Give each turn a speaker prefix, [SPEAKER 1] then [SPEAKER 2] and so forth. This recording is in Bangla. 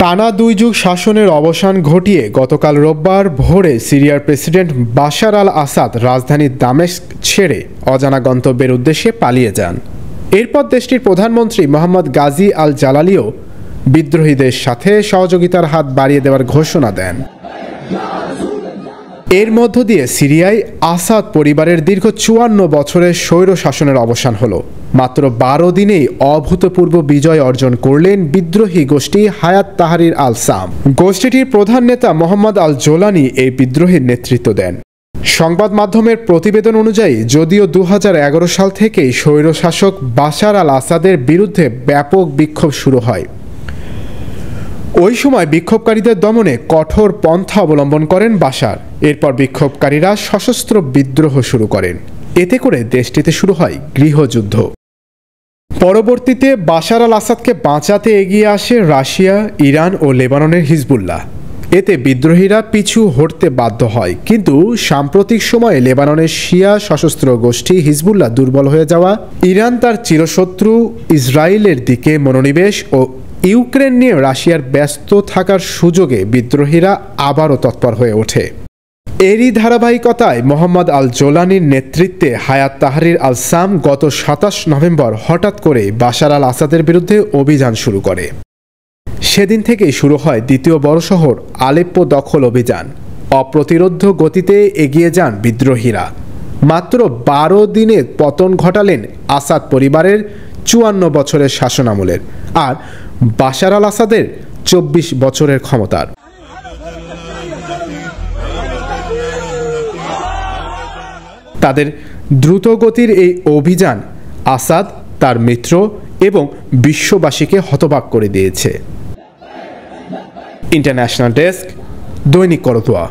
[SPEAKER 1] টানা ২ যুগ শাসনের অবসান ঘটিয়ে গতকাল রোববার ভোরে সিরিয়ার প্রেসিডেন্ট বাশার আল আসাদ রাজধানী দামেস্ক ছেড়ে অজানা গন্তব্যের উদ্দেশ্যে পালিয়ে যান। এরপর দেশটির প্রধানমন্ত্রী মোহাম্মদ গাজী আল জালালিও বিদ্রোহীদের সাথে সহযোগিতার হাত বাড়িয়ে দেওয়ার ঘোষণা দেন। এর মধ্য দিয়ে সিরিয়ায় আসাদ পরিবারের দীর্ঘ ৫৪ বছরের স্বৈর শাসনের অবসান হলো। মাত্র ১২ দিনেই অভূতপূর্ব বিজয় অর্জন করলেন বিদ্রোহী গোষ্ঠী হায়াত তাহরির আল শাম। গোষ্ঠীটির প্রধান নেতা মোহাম্মদ আল জোলানি এই বিদ্রোহের নেতৃত্ব দেন। সংবাদ মাধ্যমের প্রতিবেদন অনুযায়ী যদিও ২০১১ সাল থেকেই স্বৈরশাসক বাশার আল আসাদের বিরুদ্ধে ব্যাপক বিক্ষোভ শুরু হয়, ওই সময় বিক্ষোভকারীদের দমনে কঠোর পন্থা অবলম্বন করেন বাশার। এরপর বিক্ষোভকারীরা সশস্ত্র বিদ্রোহ শুরু করেন। এতে করে দেশটিতে শুরু হয় গৃহযুদ্ধ। পরবর্তীতে বাশার আল আসাদকে বাঁচাতে এগিয়ে আসে রাশিয়া, ইরান ও লেবাননের হিজবুল্লাহ। এতে বিদ্রোহীরা পিছু হটতে বাধ্য হয়, কিন্তু সাম্প্রতিক সময়ে লেবাননের শিয়া সশস্ত্র গোষ্ঠী হিজবুল্লাহ দুর্বল হয়ে যাওয়া, ইরান তার চিরশত্রু ইসরায়েলের দিকে মনোনিবেশ ও ইউক্রেন নিয়ে রাশিয়ার ব্যস্ত থাকার সুযোগে বিদ্রোহীরা আবারও তৎপর হয়ে ওঠে। এরই ধারাবাহিকতায় মোহাম্মদ আল জোলানির নেতৃত্বে হায়াত তাহরির আল শাম গত ২৭ নভেম্বর হঠাৎ করে বাশার আল আসাদের বিরুদ্ধে অভিযান শুরু করে। সেদিন থেকেই শুরু হয় দ্বিতীয় বড় শহর আলেপ্পো দখল অভিযান। অপ্রতিরোধ্য গতিতে এগিয়ে যান বিদ্রোহীরা। মাত্র ১২ দিনে পতন ঘটালেন আসাদ পরিবারের ৫৪ বছরের শাসনামলের আর বাশার আল আসাদের ২৪ বছরের ক্ষমতার। তাদের দ্রুতগতির এই অভিযান আসাদ, তার মিত্র এবং বিশ্ববাসীকে হতবাক করে দিয়েছে। ইন্টারন্যাশনাল ডেস্ক, দৈনিক করতোয়া।